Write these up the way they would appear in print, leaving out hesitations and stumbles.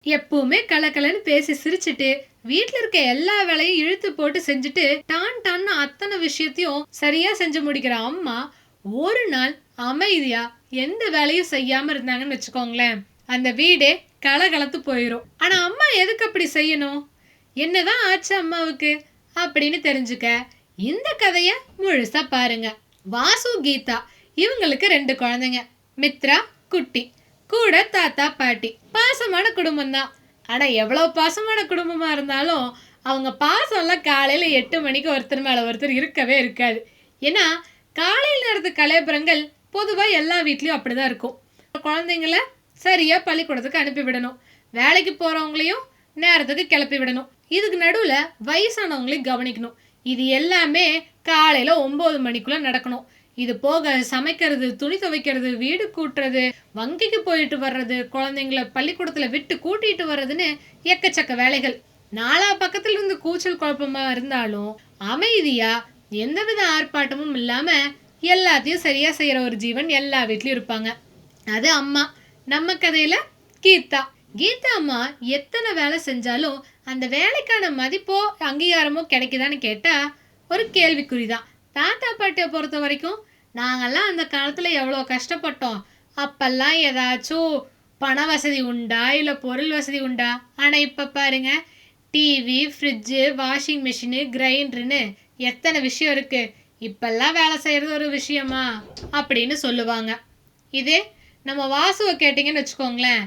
எப்பவுமே கலகலன்னு பேசி சிரிச்சுட்டு வீட்ல இருக்க எல்லா வேலையும் இழுத்து போட்டு செஞ்சுட்டு டான்னு அத்தனை விஷயத்தையும் சரியா செஞ்சு முடிக்கிற அம்மா ஒரு நாள் அமைதியா எந்த வேலையும் செய்யாம இருந்தாங்கன்னு வச்சுக்கோங்களேன், அந்த வீடே கலகலத்து போயிரும். ஆனா அம்மா எதுக்கு அப்படி செய்யணும்? என்னதான் ஆச்சு அம்மாவுக்கு அப்படின்னு தெரிஞ்சுக்க இந்த கதைய முழுசா பாருங்க. வாசு, கீதா இவங்களுக்கு 2 குழந்தைங்க. மித்ரா, குட்டி. கூட தாத்தா பாட்டி. பாசமான குடும்பம் தான். ஆனா எவ்வளவு பாசமான குடும்பமா இருந்தாலும் அவங்க பாசம்லாம் காலையில 8 மணிக்கு ஒருத்தர் மேல ஒருத்தர் இருக்கவே இருக்காது. ஏன்னா காலையில் நேரத்து கலைபுரங்கள் பொதுவா எல்லா வீட்லயும் அப்படிதான் இருக்கும். குழந்தைங்கள சரியா பள்ளிக்கூடத்துக்கு அனுப்பி விடணும், வேலைக்கு போறவங்களையும் நேரத்துக்கு கிளப்பி விடணும், இதுக்கு நடுவுல வயசானவங்களையும் கவனிக்கணும். இது எல்லாமே காலையில 9 மணிக்குள்ள நடக்கணும். இது போக சமைக்கிறது, துணி துவைக்கிறது, வீடு கூட்டுறது, வங்கிக்கு போயிட்டு வர்றது, குழந்தைங்கள பள்ளிக்கூடத்துல விட்டு கூட்டிட்டு வர்றதுன்னு எக்கச்சக்க வேலைகள். நாலா பக்கத்துல இருந்து கூச்சல் குழப்பமா இருந்தாலும் அமைதியா எந்தவித ஆர்ப்பாட்டமும் இல்லாம எல்லாத்தையும் சரியா செய்யற ஒரு ஜீவன் எல்லா வீட்லயும் இருப்பாங்க. அது அம்மா. நம்ம கதையில கீதா. கீதா அம்மா எத்தனை வேலை செஞ்சாலும் அந்த வேலைக்கான மதிப்போ அங்கீகாரமோ கிடைக்குதான்னு கேட்டா ஒரு கேள்விக்குறிதான். தாத்தா பாட்டியை பொறுத்த வரைக்கும் நாங்கெல்லாம் அந்த காலத்துல எவ்வளவு கஷ்டப்பட்டோம், அப்பெல்லாம் ஏதாச்சும் பண வசதி உண்டா இல்ல பொருள் வசதி உண்டா? ஆனா இப்ப பாருங்க, டிவி, ஃப்ரிட்ஜு, வாஷிங் மிஷினு, கிரைண்டர்னு எத்தனை விஷயம் இருக்கு. இப்பெல்லாம் வேலை செய்யறது ஒரு விஷயமா அப்படின்னு சொல்லுவாங்க. இதே நம்ம வாசுவை கேட்டீங்கன்னு வச்சுக்கோங்களேன்,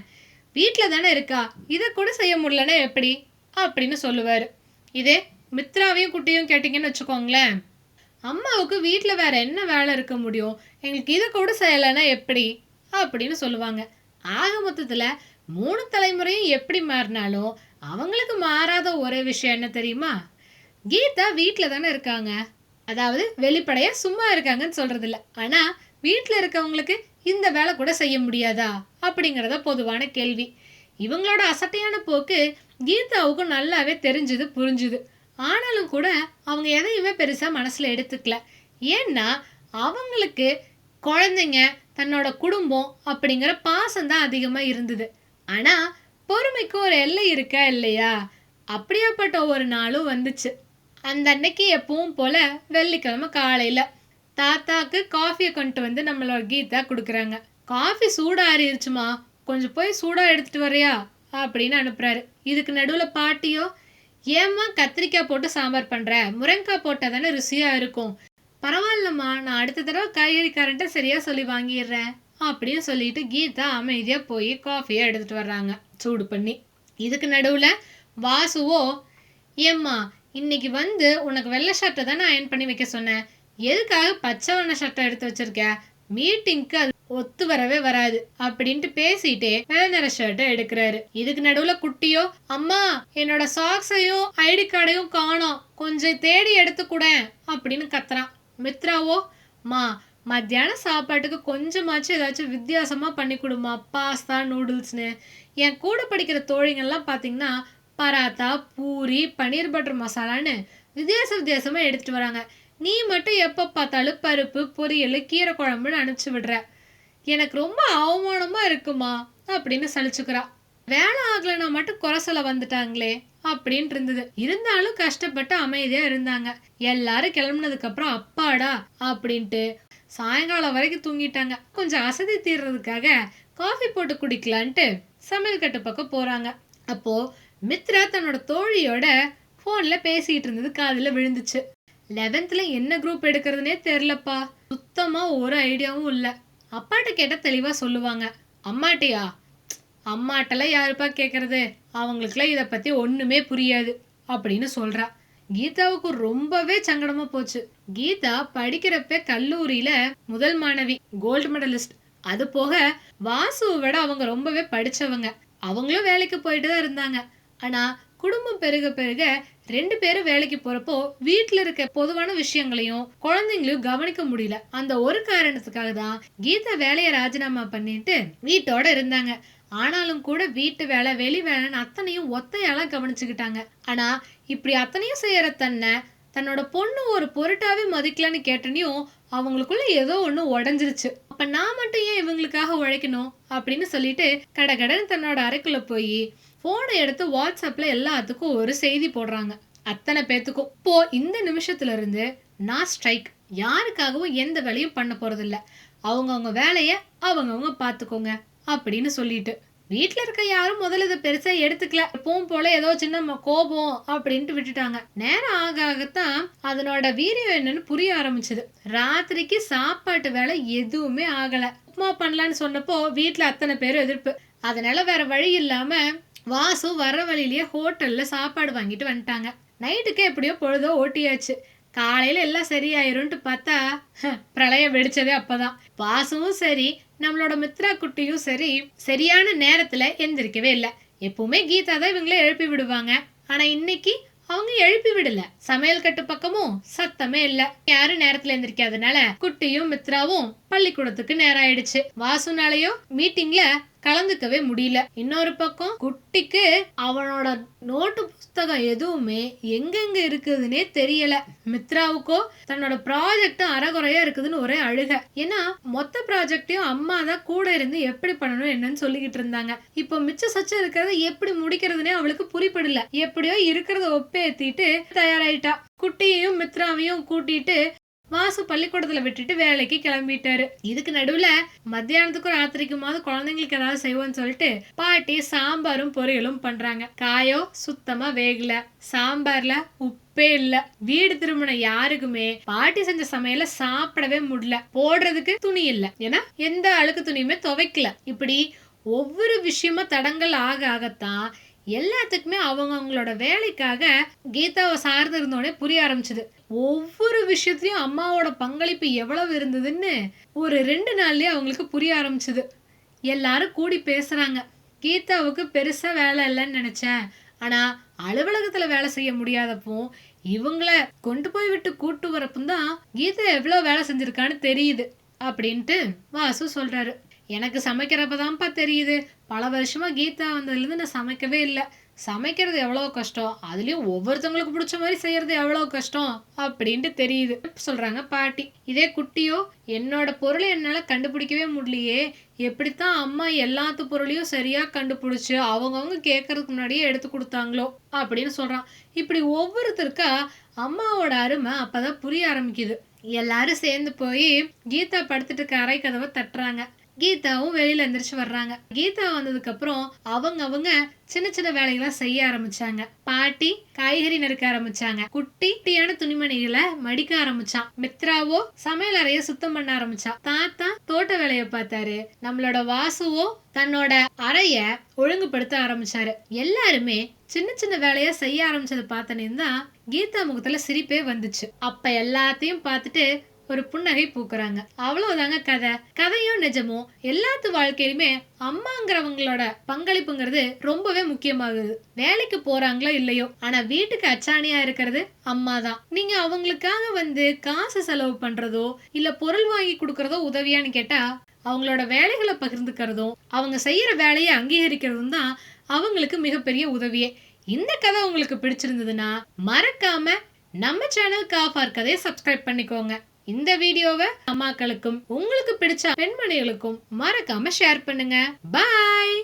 வீட்டில் தானே இருக்கா, இதை கூட செய்ய முடியலன்னா எப்படி அப்படின்னு சொல்லுவார். இதே மித்ராவையும் குட்டியும் கேட்டீங்கன்னு வச்சுக்கோங்களேன், அம்மாவுக்கு வீட்டில் வேற என்ன வேலை இருக்க முடியும், எங்களுக்கு இதை கூட செய்யலைன்னா எப்படி அப்படின்னு சொல்லுவாங்க. ஆக மொத்தத்தில் 3 தலைமுறையும் எப்படி மாறினாலும் அவங்களுக்கு மாறாத ஒரே விஷயம் என்ன தெரியுமா? கீதா வீட்டில் தானே இருக்காங்க, அதாவது வெளிப்படையா சும்மா இருக்காங்கன்னு சொல்றது இல்லை. ஆனால் வீட்டில் இருக்கவங்களுக்கு இந்த வேலை கூட செய்ய முடியாதா அப்படிங்கிறத பொதுவான கேள்வி. இவங்களோட அசட்டையான போக்கு கீதாவுக்கும் நல்லாவே தெரிஞ்சுது, புரிஞ்சுது. ஆனாலும் கூட அவங்க எதையுமே பெருசா மனசுல எடுத்துக்கல. ஏன்னா அவங்களுக்கு குழந்தைங்க, தன்னோட குடும்பம் அப்படிங்கிற பாசம் தான் அதிகமா இருந்தது. ஆனா பொறுமைக்கு ஒரு எல்லை இருக்கா இல்லையா? அப்படியாப்பட்ட ஒரு நாளும் வந்துச்சு. அந்த அன்னைக்கு எப்பவும் போல வெள்ளிக்கிழமை காலையில தாத்தாக்கு காஃபியை கொண்டு வந்து நம்மளோட கீதா கொடுக்குறாங்க. காஃபி சூடா ஆறிடுச்சுமா, கொஞ்சம் போய் சூடா எடுத்துட்டு வரையா அப்படின்னு அனுப்புறாரு. இதுக்கு நடுவுல பாட்டியோ, ஏம்மா கத்திரிக்காய் போட்டு சாம்பார் பண்ற, முருங்கைக்காய் போட்டா தானே ருசியா இருக்கும், பரவாயில்லம்மா நான் அடுத்த தடவை காய்கறிக்காரன்ட்ட சரியா சொல்லி வாங்கிடுறேன் அப்படின்னு சொல்லிட்டு கீதா அமைதியா போய் காஃபியை எடுத்துட்டு வர்றாங்க சூடு பண்ணி. இதுக்கு நடுவுல வாசுவோ, ஏம்மா இன்னைக்கு வந்து உனக்கு வெள்ளை ஷர்ட்டை தானே அயன் பண்ணி வைக்க சொன்னேன், எதுக்காக பச்சை வண்ண ஷர்ட்டை எடுத்து வச்சிருக்க, மீட்டிங்க்கு அது ஒத்து வரவே வராது அப்படின்ட்டு பேசிட்டே வெள்ளை நிற ஷர்ட்டை எடுக்கிறாரு. இதுக்கு நடுவுல குட்டியோ, அம்மா என்னோட சாக்ஸையும் ஐடி கார்டையும் காணோம், கொஞ்சம் தேடி எடுத்து கூட அப்படின்னு கத்துறான். மித்ராவோ, மா மத்தியான சாப்பாட்டுக்கு கொஞ்சமாச்சும் ஏதாச்சும் வித்தியாசமா பண்ணி கொடுமா, பாஸ்தா நூடுல்ஸ்னு. என் கூட படிக்கிற தோழிங்கள்லாம் பார்த்தீங்கன்னா பராத்தா, பூரி, பன்னீர் பட்டர் மசாலான்னு வித்தியாசமா எடுத்துட்டு வராங்க. நீ மட்டும் எப்போ பார்த்தாலும் பருப்பு, பொரியல், கீரை குழம்புன்னு அனுப்பிச்சு விடுற, எனக்கு ரொம்ப அவமானமா இருக்குமா அப்படின்னு சலிச்சுக்கிறா. வேலை ஆகலைன்னா மட்டும் குறை சொல்ல வந்துட்டாங்களே அப்படின்னு இருந்தது. இருந்தாலும் கஷ்டப்பட்டு அமைதியா இருந்தாங்க. எல்லாரும் கிளம்புனதுக்கு அப்புறம் அப்பாடா அப்படின்ட்டு சாயங்காலம் வரைக்கும் தூங்கிட்டாங்க. கொஞ்சம் அசதி தீர்றதுக்காக காஃபி போட்டு குடிக்கலான்ட்டு சமையல் கட்டு பக்கம் போறாங்க. அப்போ மித்ரா தன்னோட தோழியோட போன்ல பேசிட்டு இருந்தது காதுல விழுந்துச்சு. 11th என்ன குரூப் எடுக்கிறதுனே தெரியலப்பா, சுத்தமா ஒரு ஐடியாவும் இல்ல. அப்பாட்ட கேட்ட தெளிவா சொல்லுவாங்க. அம்மாட்டியா? அம்மாட்டெல்லாம் யாருப்பா கேட்கறது, அவங்களுக்குலாம் இதை பத்தி ஒண்ணுமே புரியாது அப்படின்னு சொல்றா. கீதாவுக்கு ரொம்பவே சங்கடமா போச்சு. கீதா படிக்கிறப்ப கல்லூரியில முதல் மாணவி, கோல்டு மெடலிஸ்ட். அது போக வாசுவை விட அவங்க ரொம்பவே படிச்சவங்க. அவங்களும் வேலைக்கு போயிட்டு தான் இருந்தாங்க. ஆனா குடும்பம் பெருக பெருக 2 பேரும் வேலைக்கு போறப்போ வீட்டுல இருக்க பொதுவான விஷயங்களையும் குழந்தைங்களையும் கவனிக்க முடியல. அந்த ஒரு காரணத்துக்காக தான் கீதா வேலையை ராஜினாமா பண்ணிட்டு வீட்டோட இருந்தாங்க. ஆனாலும் கூட வீட்டு வேலை, வெளி வேலைன்னு அத்தனையும் ஒத்தையால கவனிச்சுக்கிட்டாங்க. ஆனா இப்படி அத்தனையும் செய்யற தன்னோட பொண்ணு ஒரு பொருட்டாவே மதிக்கலன்னு கேட்டனையும் அவங்களுக்குள்ள ஏதோ ஒண்ணு உடஞ்சிருச்சு. அப்ப நான் மட்டும் ஏன் இவங்களுக்காக உழைக்கணும் அப்படின்னு சொல்லிட்டு கடகடன்னு தன்னோட அறைக்குள்ள போய் போனை எடுத்து வாட்ஸ்அப்ல எல்லாத்துக்கும் ஒரு செய்தி போடுறாங்க. அத்தனை பேத்துக்கும் இப்போ இந்த நிமிஷத்துல இருந்து நான் ஸ்ட்ரைக், யாருக்காகவும் எந்த வேலையும் பண்ண போறது இல்ல, அவங்கவுங்க வேலைய அவங்கவுங்க பாத்துக்கோங்க அப்படின்னு சொல்லிட்டு வீட்டுல இருக்க யாரும் முதல்ல இதை பெருசா எடுத்துக்கல. எப்பவும் போல ஏதோ சின்ன கோபம் அப்படின்ட்டு விட்டுட்டாங்க. நேரம் ஆக ஆகத்தான் அதனோட வீரியம் என்னன்னு புரிய ஆரம்பிச்சது. ராத்திரிக்கு சாப்பாட்டு வேலை எதுவுமே ஆகல. உப்புமா பண்ணலான்னு சொன்னப்போ வீட்டுல அத்தனை பேரும் எதிர்ப்பு. அதனால வேற வழி இல்லாம வாசு வர வழியிலேயே ஹோட்டல்ல சாப்பாடு வாங்கிட்டு வந்துட்டாங்க. நைட்டுக்கு எப்படியோ பொழுதோ ஓட்டியாச்சு. காலையில எல்லாம் சரியாயிரும்ட்டு பார்த்தா பிரளயம் வெடிச்சதே அப்பதான். வாசுவும் சரி நம்மளோட மித்ரா குட்டியும் சரி சரியான நேரத்துல எந்திரிக்கவே இல்லை. எப்பவுமே கீதா தான் இவங்களே எழுப்பி விடுவாங்க. ஆனா இன்னைக்கு அவங்க எழுப்பி விடல. சமையல் கட்டு பக்கமும் சத்தமே இல்ல. யாரும் நேரத்துல எந்திரிக்காதனால குட்டியும் மித்ராவும் பள்ளிக்கூடத்துக்கு நேரம் ஆயிடுச்சு. வாசுனாலையும் மீட்டிங்ல கலந்துக்கவே முடியல. இன்னொரு பக்கம் குட்டிக்கு அவனோட நோட்டு புஸ்தகம் எதுவுமே எங்கெங்க இருக்குதுன்னே தெரியல. மித்ராவுக்கோ தன்னோட ப்ராஜெக்ட் அறகுறையா இருக்குதுன்னு ஒரே அழுக. ஏன்னா மொத்த ப்ராஜெக்டையும் அம்மா தான் கூட இருந்து எப்படி பண்ணணும் என்னன்னு சொல்லிக்கிட்டு இருந்தாங்க. இப்போ மிச்ச சச்ச இருக்கிறத எப்படி முடிக்கிறதுனே அவளுக்கு புரிப்படல. எப்படியோ இருக்கிறத ஒப்பேத்திட்டு தயாராயிட்டா. குட்டியையும் மித்ராவையும் கூட்டிட்டு வாசு பள்ளிக்கூடத்துல விட்டுட்டு வேலைக்கு கிளம்பிட்டாரு. இதுக்கு நடுவுல மத்தியானத்துக்கும் ராத்திரிக்குமாவது குழந்தைங்களுக்கு ஏதாவது செய்வோம்னு சொல்லிட்டு பாட்டி சாம்பாரும் பொரியலும் பண்றாங்க. காயோ சுத்தமா வேகல, சாம்பார்ல உப்பே இல்ல. வீடு திரும்பின யாருக்குமே பாட்டி செஞ்ச சமையல சாப்பிடவே முடியல. போடுறதுக்கு துணி இல்ல, ஏன்னா எந்த அழுக்கு துணியுமே துவைக்கல. இப்படி ஒவ்வொரு விஷயமா தடங்கள் ஆக ஆகத்தான் எல்லாத்துக்குமே அவங்களோட வேலைக்காக கீதாவை சார்ந்து இருந்தோடனே புரிய ஆரம்பிச்சது. ஒவ்வொரு விஷயத்திலயும் அம்மாவோட பங்களிப்பு எவ்வளவு இருந்ததுன்னு ஒரு 2 நாள்லயே அவங்களுக்கு புரிய ஆரம்பிச்சது. எல்லாரும் கூடி பேசுறாங்க. கீதாவுக்கு பெருசா வேலை இல்லைன்னு நினைச்சேன், ஆனா அலுவலகத்துல வேலை செய்ய முடியாதப்போ இவங்கள கொண்டு போய் விட்டு கூட்டு வரப்பும் தான் கீதா எவ்வளவு வேலை செஞ்சிருக்கான்னு தெரியுது அப்படின்ட்டு வாசு சொல்றாரு. எனக்கு சமைக்கிறப்பதான்ப்பா தெரியுது. பல வருஷமா கீதா வந்ததுலேருந்து நான் சமைக்கவே இல்லை. சமைக்கிறது எவ்வளோ கஷ்டம், அதுலயும் ஒவ்வொருத்தவங்களுக்கு பிடிச்ச மாதிரி செய்யறது எவ்வளோ கஷ்டம் அப்படின்ட்டு தெரியுது சொல்றாங்க பாட்டி. இதே குட்டியோ, என்னோட பொருளை என்னால கண்டுபிடிக்கவே முடியலையே, எப்படித்தான் அம்மா எல்லாத்து பொருளையும் சரியா கண்டுபிடிச்சு அவங்கவுங்க கேட்கறதுக்கு முன்னாடியே எடுத்து கொடுத்தாங்களோ அப்படின்னு சொல்றான். இப்படி ஒவ்வொருத்தருக்கா அம்மாவோட அருமை அப்பதான் புரிய ஆரம்பிக்குது. எல்லாரும் சேர்ந்து போய் கீதா படுத்துட்டு இருக்க அறை கதவை தட்டுறாங்க. கீதாவும் வெளியில எந்திரிச்சு வர்றாங்க. கீதா வந்ததுக்கு அப்புறம் அவங்க சின்ன சின்ன வேலைகளை செய்ய ஆரம்பிச்சாங்க. பாட்டி காய்கறி நறுக்க ஆரம்பிச்சாங்க. குட்டியான துணிமணிகளை மடிக்க ஆரம்பிச்சான். மித்ராவோ சமையல் அறைய சுத்தம் பண்ண ஆரம்பிச்சா. தாத்தா தோட்ட வேலைய பார்த்தாரு. நம்மளோட வாசுவோ தன்னோட அறைய ஒழுங்குபடுத்த ஆரம்பிச்சாரு. எல்லாருமே சின்ன சின்ன வேலைய செய்ய ஆரம்பிச்சதை பார்த்தனே தான் கீதா முகத்துல சிரிப்பே வந்துச்சு. அப்ப எல்லாத்தையும் பார்த்துட்டு ஒரு புன்னகை பூக்குறாங்க. அவ்வளவுதாங்க கதை. கதையும் நிஜமோ எல்லாத்து வாழ்க்கையிலுமே அம்மாங்கிறவங்களோட பங்களிப்புங்கிறது ரொம்பவே முக்கியமாகுது. வேலைக்கு போறாங்களோ இல்லையோ, ஆனா வீட்டுக்கு அச்சாணியா இருக்கிறது அம்மா தான். நீங்க அவங்களுக்காக காசு செலவு பண்றதோ இல்ல பொருள் வாங்கி கொடுக்கறதோ உதவியான்னு கேட்டா அவங்களோட வேலைகளை பகிர்ந்துக்கிறதும் அவங்க செய்யற வேலையை அங்கீகரிக்கிறதும் தான் அவங்களுக்கு மிகப்பெரிய உதவியே. இந்த கதை உங்களுக்கு பிடிச்சிருந்ததுன்னா மறக்காம நம்ம சேனல் காஃபார் கதையை சப்ஸ்கிரைப் பண்ணிக்கோங்க. இந்த வீடியோவை அம்மாக்களுக்கும் உங்களுக்கு பிடிச்ச பெண்மணிகளுக்கும் மறக்காம ஷேர் பண்ணுங்க. பாய்.